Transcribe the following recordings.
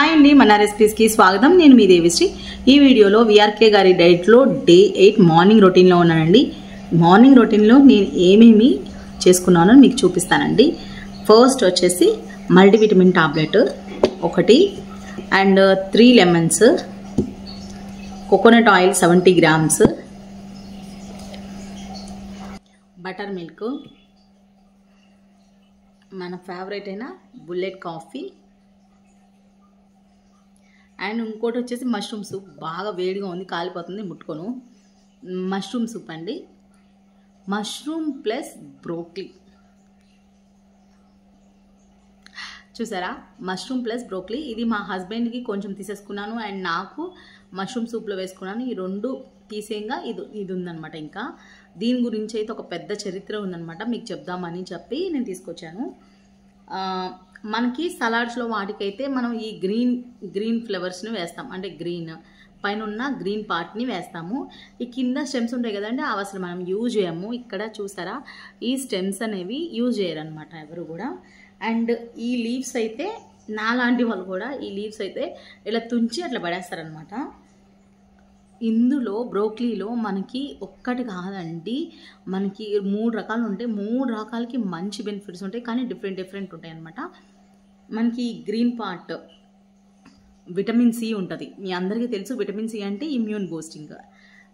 Hi అండి, మన రెసిపీస్కి స్వాగతం. నేను మీ దేవిశ్రీ. ఈ వీడియోలో విఆర్కే గారి డైట్లో డే 8 మార్నింగ్ రొటీన్లో ఉన్నానండి. మార్నింగ్ రొటీన్లో నేను ఏమేమి చేసుకున్నానో మీకు చూపిస్తానండి. ఫస్ట్ వచ్చేసి మల్టీవిటమిన్ టాబ్లెట్ ఒకటి and 3 lemons, coconut oil 70 grams, butter milk, మన ఫేవరెట్ అయిన బుల్లెట్ కాఫీ అండ్ ఇంకోటి వచ్చేసి మష్రూమ్ సూప్. బాగా వేడిగా ఉంది, కాలిపోతుంది, ముట్టుకోను. మష్రూమ్ సూప్ అండి, మష్రూమ్ ప్లస్ బ్రోక్లీ. చూసారా, మష్రూమ్ ప్లస్ బ్రోక్లీ. ఇది మా హస్బెండ్కి కొంచెం తీసేసుకున్నాను అండ్ నాకు మష్రూమ్ సూప్లో వేసుకున్నాను. ఈ రెండు తీసేయంగా ఇది ఉందనమాట. ఇంకా దీని గురించి అయితే ఒక పెద్ద చరిత్ర ఉందనమాట, మీకు చెప్దామని చెప్పి నేను తీసుకొచ్చాను. మనకి సలాడ్స్లో వాటికైతే మనం ఈ గ్రీన్ ఫ్లవర్స్ని వేస్తాం, అంటే గ్రీన్ పైన ఉన్న గ్రీన్ పార్ట్ని వేస్తాము. ఈ కింద స్టెమ్స్ ఉంటాయి కదండి, అవి అసలు మనం యూజ్ చేయము. ఇక్కడ చూసారా, ఈ స్టెమ్స్ అనేవి యూజ్ చేయరనమాట ఎవరు కూడా. అండ్ ఈ లీవ్స్ అయితే నాలాంటి వాళ్ళు కూడా ఈ లీవ్స్ అయితే ఇలా తుంచి అట్లా పడేస్తారనమాట. ఇందులో బ్రోక్లీలో మనకి ఒక్కటి కాదండి, మనకి 3 రకాలు ఉంటాయి. 3 రకాలకి మంచి బెనిఫిట్స్ ఉంటాయి, కానీ డిఫరెంట్ ఉంటాయి అన్నమాట. మనకి గ్రీన్ పార్ట్ విటమిన్ సి ఉంటుంది, మీ అందరికీ తెలుసు. విటమిన్ సి అంటే ఇమ్యూన్ బూస్టింగ్.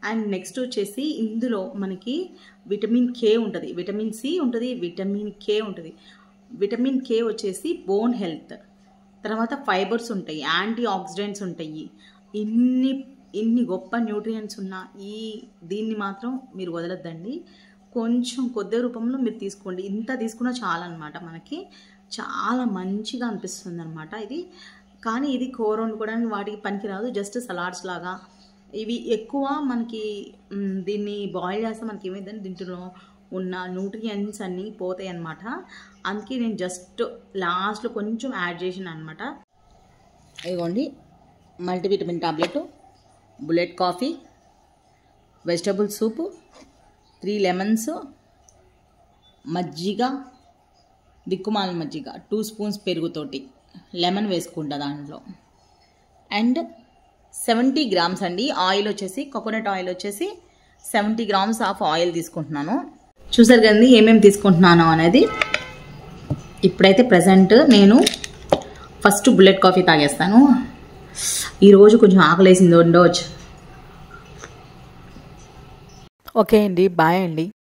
అండ్ నెక్స్ట్ వచ్చేసి ఇందులో మనకి విటమిన్ కే ఉంటుంది, విటమిన్ సి ఉంటుంది, విటమిన్ కే ఉంటుంది. విటమిన్ కే వచ్చేసి బోన్ హెల్త్, తర్వాత ఫైబర్స్ ఉంటాయి, యాంటీ ఆక్సిడెంట్స్ ఉంటాయి. ఇన్ని గొప్ప న్యూట్రియంట్స్ ఉన్న దీన్ని మాత్రం మీరు వదలొద్దండి. కొంచెం కొద్ది రూపంలో మీరు తీసుకోండి, ఇంత తీసుకున్నా చాలా అనమాట. మనకి చాలా మంచిగా అనిపిస్తుంది అనమాట ఇది. కానీ ఇది కూర వండుకోవడానికి వాటికి పనికిరాదు, జస్ట్ సలాడ్స్ లాగా. ఇవి ఎక్కువ మనకి దీన్ని బాయిల్ చేస్తే మనకి ఏమైందంటే దీంట్లో ఉన్న న్యూట్రియంట్స్ అన్నీ పోతాయి అన్నమాట. అందుకే నేను జస్ట్ లాస్ట్లో కొంచెం యాడ్ చేసిన అనమాట. ఇదిగోండి multivitamin tablet, bullet coffee, vegetable soup, 3 lemons, మజ్జిగ, దిక్కుమాల మజ్జిగ, 2 స్పూన్స్ పెరుగుతోటి, లెమన్ వేసుకుంటా దాంట్లో. అండ్ 70 గ్రామ్స్ అండి ఆయిల్ వచ్చేసి, కోకోనట్ ఆయిల్ వచ్చేసి 70 గ్రామ్స్ ఆఫ్ ఆయిల్ తీసుకుంటున్నాను. చూసారు కదండి ఏమేమి తీసుకుంటున్నాను అనేది. ఇప్పుడైతే ప్రజెంట్ నేను ఫస్ట్ బుల్లెట్ కాఫీ తాగేస్తాను. ఈరోజు కొంచెం ఆకలేసింది ఉండవచ్చు. ఓకే అండి, బాయ్ అండి.